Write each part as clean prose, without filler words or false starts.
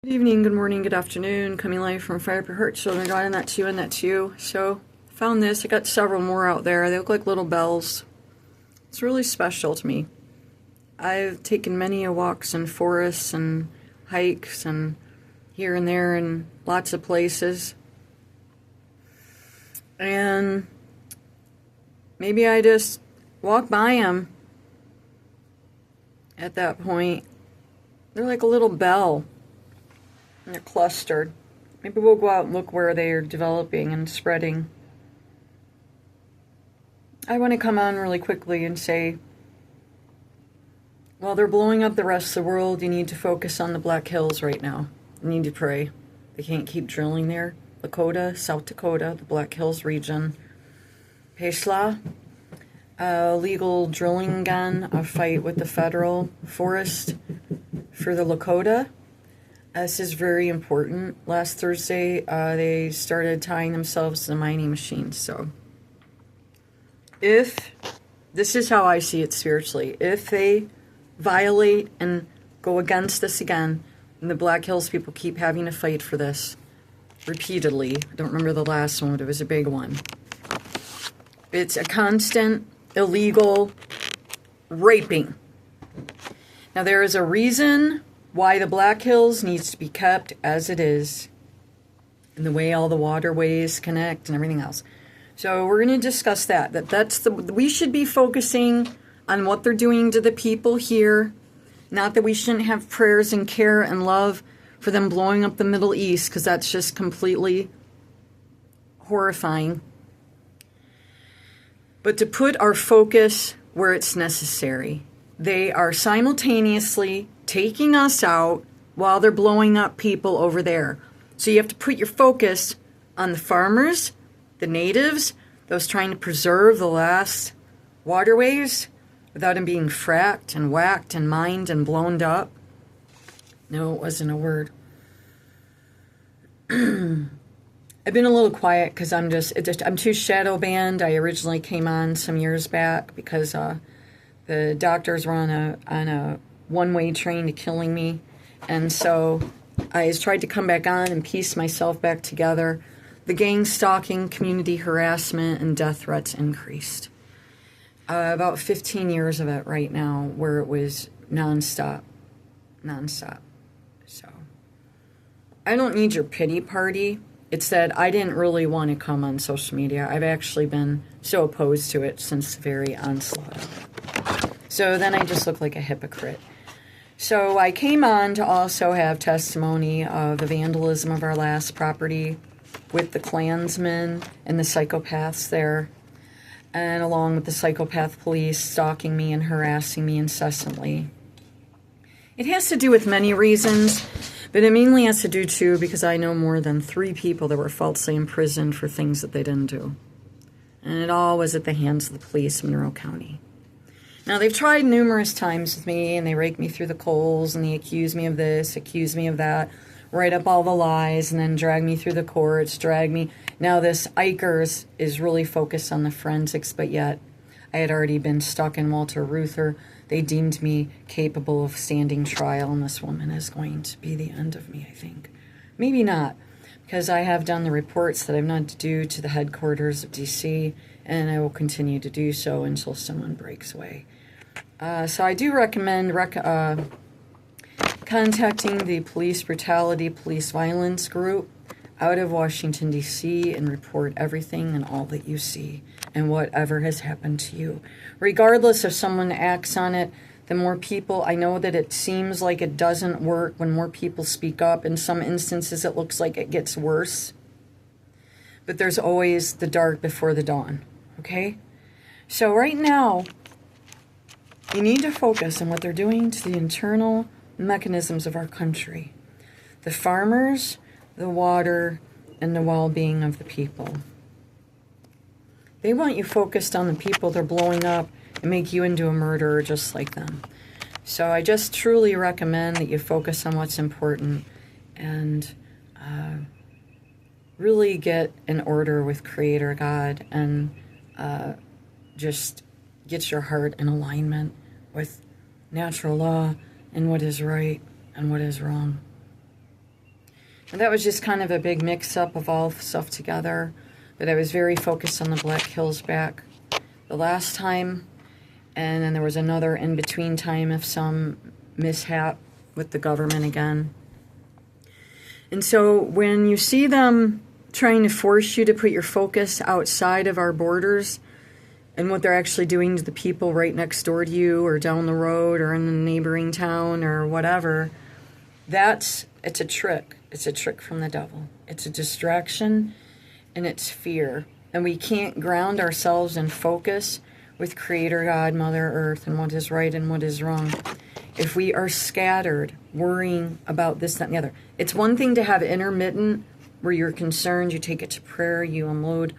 Good evening, good morning, good afternoon. Coming live from Fire Per Heart, Children of God, and that's you, and that's you. So, found this. I got several more out there. They look like little bells. It's really special to me. I've taken many walks in forests and hikes and here and there and lots of places. And maybe I just walk by them at that point. They're like a little bell. And they're clustered. Maybe we'll go out and look where they are developing and spreading. I want to come on really quickly and say, while they're blowing up the rest of the world, you need to focus on the Black Hills right now. You need to pray. They can't keep drilling there. Lakota, South Dakota, the Black Hills region. Pesla, legal drilling gun, a fight with the federal forest for the Lakota. This is very important. Last Thursday, they started tying themselves to the mining machines. So, this is how I see it spiritually. If they violate and go against this again, and the Black Hills people keep having to fight for this repeatedly. I don't remember the last one, but it was a big one. It's a constant, illegal raping. Now, there is a reason why the Black Hills needs to be kept as it is, and the way all the waterways connect and everything else. So we're going to discuss that. We should be focusing on what they're doing to the people here. Not that we shouldn't have prayers and care and love for them blowing up the Middle East, because that's just completely horrifying. But to put our focus where it's necessary. They are simultaneously taking us out while they're blowing up people over there. So you have to put your focus on the farmers, the natives, those trying to preserve the last waterways without them being fracked and whacked and mined and blown up. No, it wasn't a word. I've been a little quiet because I'm too shadow banned. I originally came on some years back because the doctors were on a one-way train to killing me. And so I tried to come back on and piece myself back together. The gang stalking, community harassment, and death threats increased. About 15 years of it right now where it was nonstop. So I don't need your pity party. It's that I didn't really want to come on social media. I've actually been so opposed to it since the very onslaught of it. So then I just look like a hypocrite. So I came on to also have testimony of the vandalism of our last property with the Klansmen and the psychopaths there, and along with the psychopath police stalking me and harassing me incessantly. It has to do with many reasons, but it mainly has to do, too, because I know more than 3 people that were falsely imprisoned for things that they didn't do. And it all was at the hands of the police of Monroe County. Now, they've tried numerous times with me, and they rake me through the coals, and they accuse me of this, accuse me of that, write up all the lies, and then drag me through the courts, drag me. Now, this Ikers is really focused on the forensics, but yet I had already been stuck in Walter Reuther. They deemed me capable of standing trial, and this woman is going to be the end of me, I think. Maybe not, because I have done the reports that I've not to do to the headquarters of D.C., and I will continue to do so until someone breaks away. So I do recommend contacting the police brutality, police violence group out of Washington, D.C., and report everything and all that you see and whatever has happened to you. Regardless if someone acts on it, the more people, I know that it seems like it doesn't work when more people speak up. In some instances, it looks like it gets worse. But there's always the dark before the dawn, okay? So right now, you need to focus on what they're doing to the internal mechanisms of our country. The farmers, the water, and the well-being of the people. They want you focused on the people they're blowing up and make you into a murderer just like them. So I just truly recommend that you focus on what's important and really get in order with Creator God and just get your heart in alignment with natural law and what is right and what is wrong. And that was just kind of a big mix-up of all stuff together. But I was very focused on the Black Hills back the last time. And then there was another in-between time of some mishap with the government again. And so when you see them trying to force you to put your focus outside of our borders and what they're actually doing to the people right next door to you or down the road or in the neighboring town or whatever, it's a trick. It's a trick from the devil. It's a distraction and it's fear. And we can't ground ourselves in focus with Creator God, Mother Earth, and what is right and what is wrong if we are scattered, worrying about this, that, and the other. It's one thing to have intermittent where you're concerned, you take it to prayer, you unload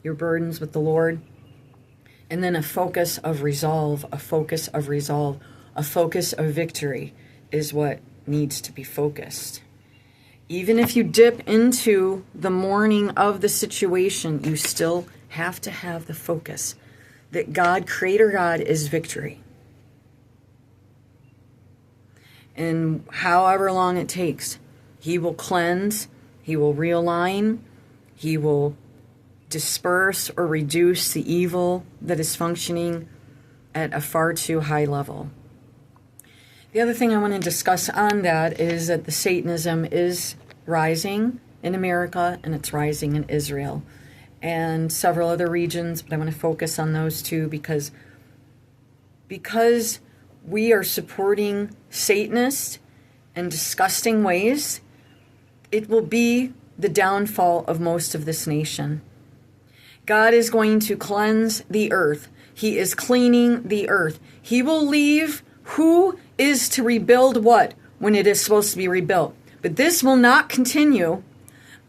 your burdens with the Lord, and then a focus of resolve, a focus of resolve, a focus of victory is what needs to be focused. Even if you dip into the morning of the situation, you still have to have the focus that God, Creator God, is victory. And however long it takes, He will cleanse, He will realign, He will disperse or reduce the evil that is functioning at a far too high level. The other thing I want to discuss on that is that the Satanism is rising in America and it's rising in Israel and several other regions, but I want to focus on those two because we are supporting Satanists in disgusting ways. It will be the downfall of most of this nation. God is going to cleanse the earth. He is cleaning the earth. He will leave who is to rebuild what when it is supposed to be rebuilt. But this will not continue,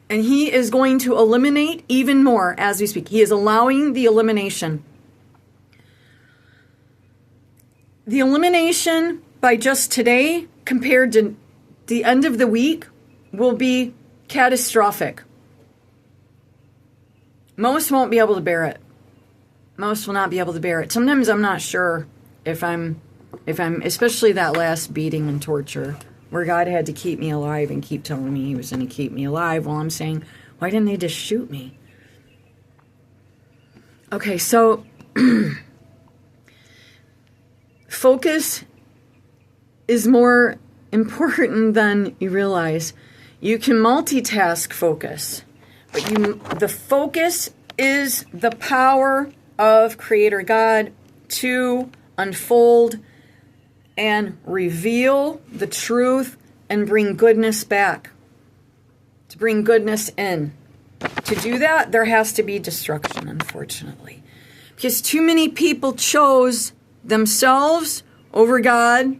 and He is going to eliminate even more as we speak. He is allowing the elimination. The elimination by just today compared to the end of the week will be catastrophic. Most won't be able to bear it. Most will not be able to bear it. Sometimes I'm not sure if I'm, especially that last beating and torture, where God had to keep me alive and keep telling me He was going to keep me alive while I'm saying, why didn't they just shoot me? Okay, so focus is more important than you realize. You can multitask focus, but the focus is the power of Creator God to unfold and reveal the truth and bring goodness back, to bring goodness in. To do that, there has to be destruction, unfortunately. Because too many people chose themselves over God,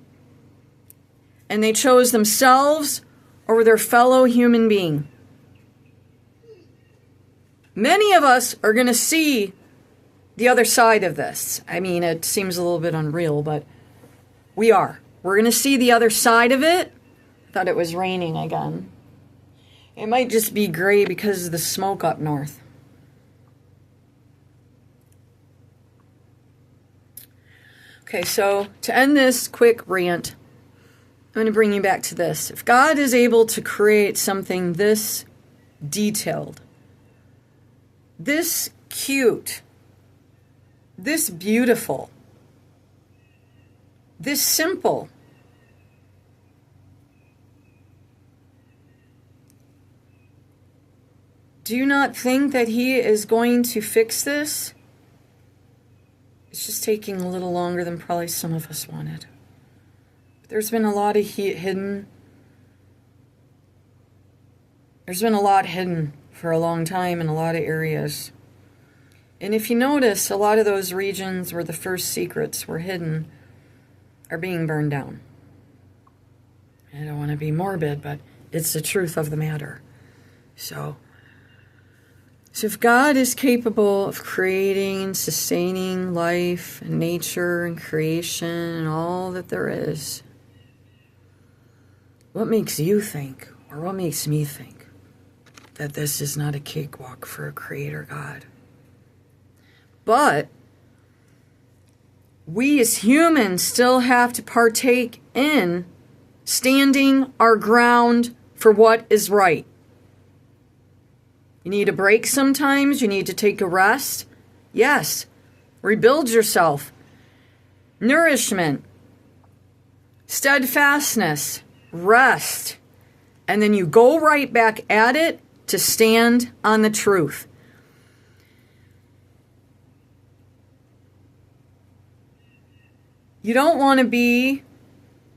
and they chose themselves over their fellow human being. Many of us are going to see the other side of this. I mean, it seems a little bit unreal, but we are. We're going to see the other side of it. I thought it was raining again. It might just be gray because of the smoke up north. Okay, so to end this quick rant, I'm going to bring you back to this. If God is able to create something this detailed, this cute, this beautiful, this simple, do you not think that He is going to fix this? It's just taking a little longer than probably some of us wanted. There's been a lot of hidden. There's been a lot hidden for a long time in a lot of areas. And if you notice, a lot of those regions where the first secrets were hidden are being burned down. I don't want to be morbid, but it's the truth of the matter. So if God is capable of creating and sustaining life and nature and creation and all that there is, what makes you think, or what makes me think, that this is not a cakewalk for a Creator God? But we as humans still have to partake in standing our ground for what is right. You need a break sometimes. You need to take a rest. Yes. Rebuild yourself. Nourishment. Steadfastness. Rest. And then you go right back at it to stand on the truth. You don't want to be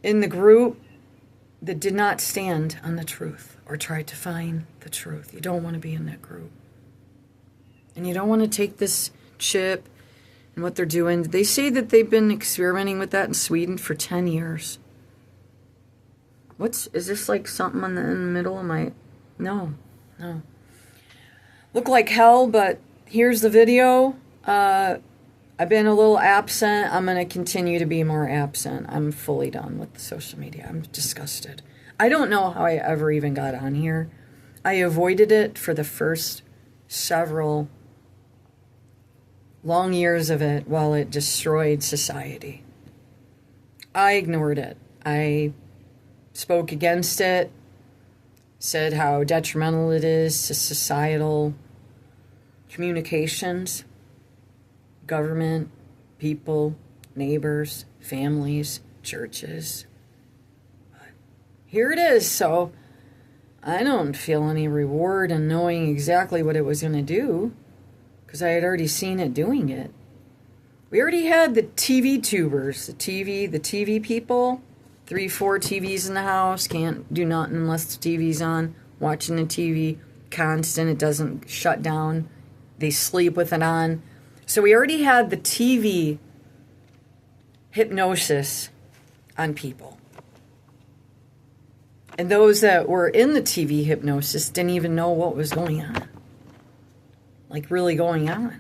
in the group that did not stand on the truth or tried to find the truth. You don't want to be in that group. And you don't want to take this chip and what they're doing. They say that they've been experimenting with that in Sweden for 10 years. Is this like something in the middle of my... No. Look like hell, but here's the video. I've been a little absent. I'm going to continue to be more absent. I'm fully done with the social media. I'm disgusted. I don't know how I ever even got on here. I avoided it for the first several long years of it while it destroyed society. I ignored it. I spoke against it, said how detrimental it is to societal communications. Government, people, neighbors, families, churches. But here it is, so I don't feel any reward in knowing exactly what it was going to do because I had already seen it doing it. We already had the TV tubers, the TV people, 3-4 TVs in the house, can't do nothing unless the TV's on, watching the TV constant, it doesn't shut down, they sleep with it on. So we already had the TV hypnosis on people. And those that were in the TV hypnosis didn't even know what was going on. Like really going on.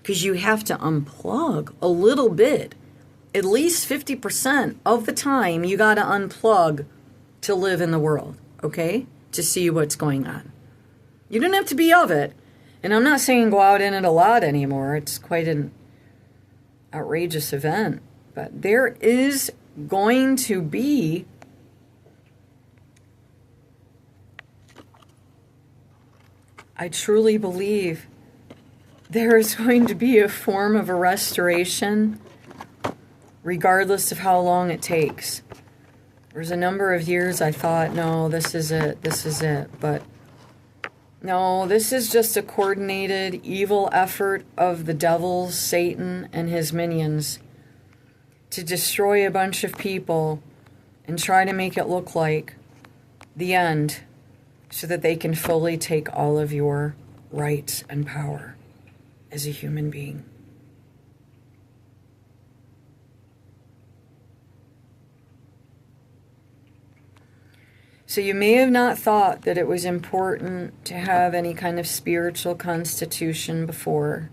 Because you have to unplug a little bit. At least 50% of the time you got to unplug to live in the world. Okay? To see what's going on. You don't have to be of it. And I'm not saying go out in it a lot anymore. It's quite an outrageous event. But there is going to be I truly believe there is going to be a form of a restoration regardless of how long it takes. There's a number of years I thought, no, this is it. But no, this is just a coordinated evil effort of the devil, Satan, and his minions to destroy a bunch of people and try to make it look like the end so that they can fully take all of your rights and power as a human being. So you may have not thought that it was important to have any kind of spiritual constitution before.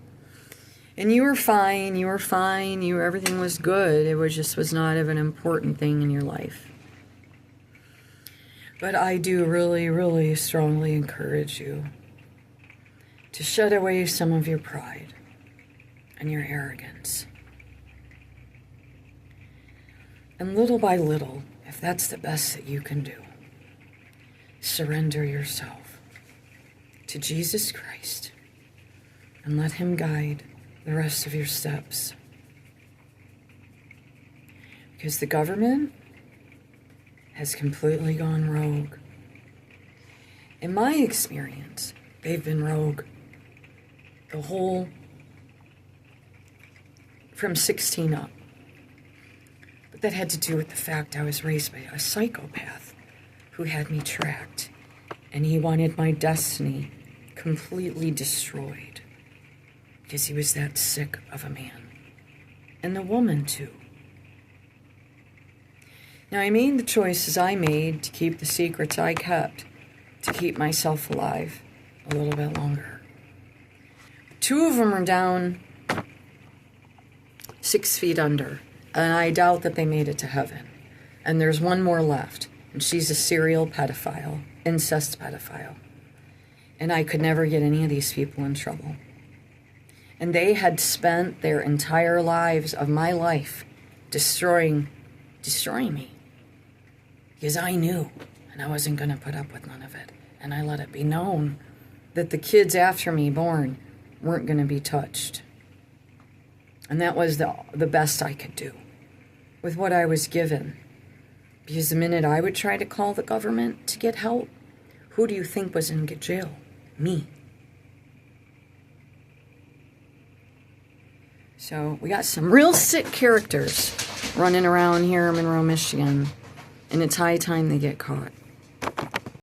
And you were fine, everything was good. It was not of an important thing in your life. But I do really, really strongly encourage you to shut away some of your pride and your arrogance. And little by little, if that's the best that you can do, surrender yourself to Jesus Christ and let him guide the rest of your steps. Because the government has completely gone rogue. In my experience, they've been rogue the whole from 16 up. But that had to do with the fact I was raised by a psychopath who had me tracked, and he wanted my destiny completely destroyed because he was that sick of a man. And the woman, too. Now, I made the choices I made to keep the secrets I kept, to keep myself alive a little bit longer. 2 of them are down 6 feet under, and I doubt that they made it to heaven. And there's 1 more left. And she's a serial pedophile, incest pedophile. And I could never get any of these people in trouble. And they had spent their entire lives of my life destroying me. Because I knew, And I wasn't going to put up with none of it. And I let it be known that the kids after me born weren't going to be touched. And that was the best I could do with what I was given. Because the minute I would try to call the government to get help, who do you think was in jail? Me. So we got some real sick characters running around here in Monroe, Michigan. And it's high time they get caught.